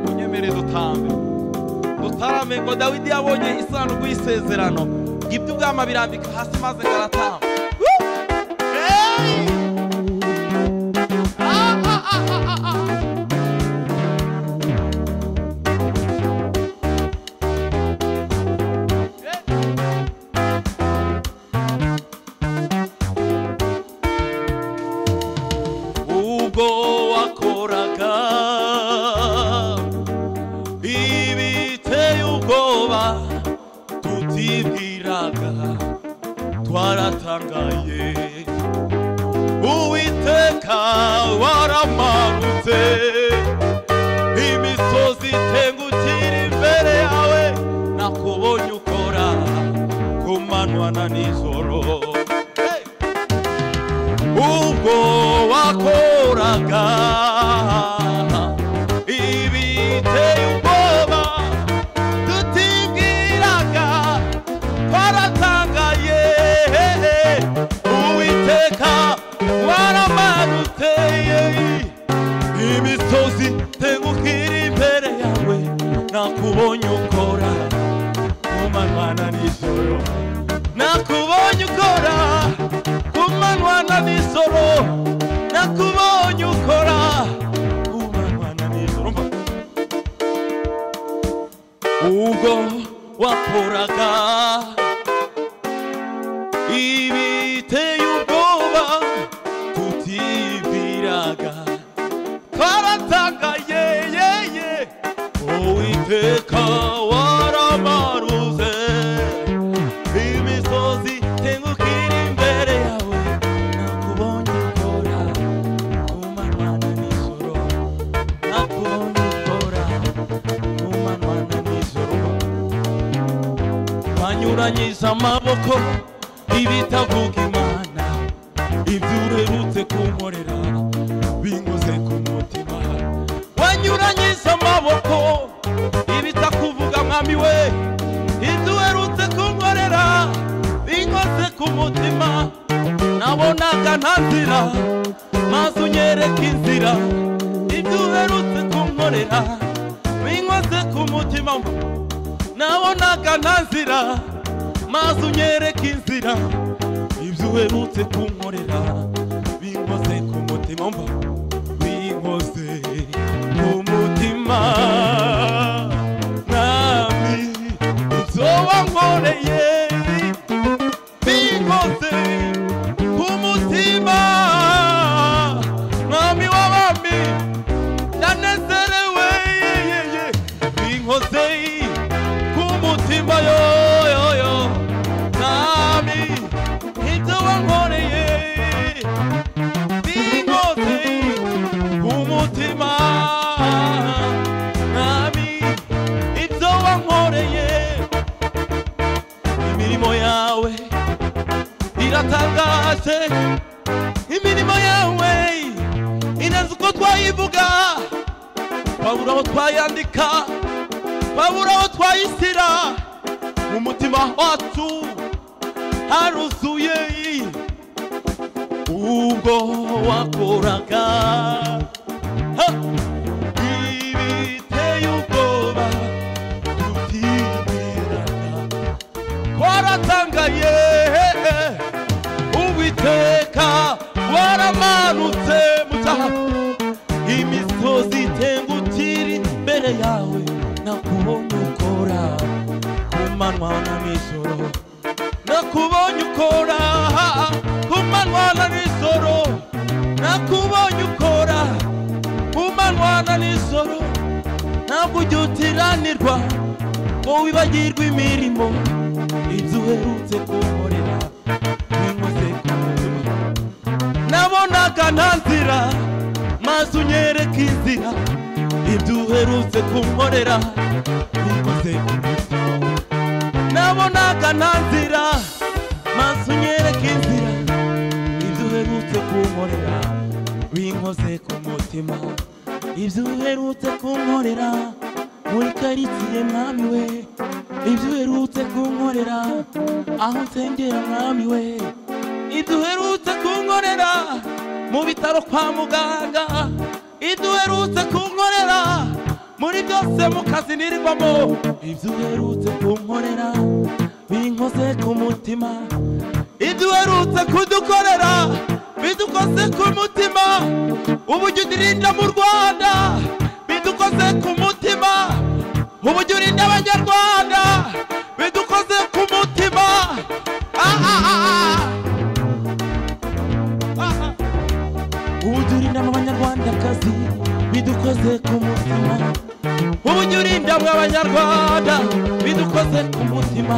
munyemere dutarame ngo Dawidi yabonye isanduku y'isezerano ibyo ubwama birambika hasi maze ngaratamba. Twaratangaye Uwiteka waramanutse imisozi itengukira imbere yawe nakubonye ukora ku manywa na nijoro ubwo wakoraga ibiteye ubwoba tutibwiraga twaratangaye Uwiteka waramanutse imisozi itengukira imbere yawe nakubonye ukora ku manywa na nijoro nakubonye ukora ku manywa na nijoro nakubonye ukora ku manywa na nijoro ubwo wakoraga ibiteye ubwoba tutibwiraga twaratangaye Uwiteka waramanutse imisozi itengukira imbere yawe nakubonye ukora ku manywa na nijoro nakubonye ukora ku manywa na nijoro banyuranyije amaboko ibitavuga Imana ibyo uherutse kunkorera binkoze ku mutima wanyuranyije amaboko ibitakuvuga mwami we ibyo uherutse kunkorera binkoze ku mutima nabonaga nta nzira maze unyereka inzira ibyo uherutse kunkorera binkoze ku mutima nabonaga nta nzira maze unyereka inzira ibyo uherutse kunkorera binkoze ku mutima binkoze ku mutima mwami ibyo wankoreye binkoze ku mutima mwami w'abami ndanezerewe binkoze ku mutima iratangaje imirimo yawe inenze uko twayivuga babura aho twayandika babura aho twayisira mu mutima wacu haruzuye ubwo wakoraga ibiteye ubwoba tutibwiraga twaratangaye Uwiteka waramanutse mutaha imisozi itengukira imbere yawe nakubonye ukora ku manywa na nijoro nakubonye ukora ku manywa na nijoro nakubonye ukora ku manywa na nijoro ntabwo ujya utiranirwa ngo wibagirwe imirimo ibyo uherutse kunkorera nabonaga nta nzira maze unyereka inzira ibyo uherutse kunkorera binkoze ku mutima nabonaga nta nzira maze unyereka inzira ibyo uherutse kunkorera binkoze ku mutima ibyo uherutse kunkorera muri karitsiye mwami we ibyo uherutse kunkorera aho nsengera mwami we ibyo uherutse kunkorera mu bitaro kwa muganga ibyo uherutse binyuze mu kazi nirirwamo ibyo uherutse kunkorera binkoze ku mutima ibyo uherutse kudukorera bidukoze ku mutima uburyo udirinda mu Rwanda bidukoze ku mutima uburyo urinda abanyarwanda bidukoze ku mutima uburyo urinda abanyarwandakazi bidukoze ku mutima uburyo urinda abanyarwanda bidukoze ku mutima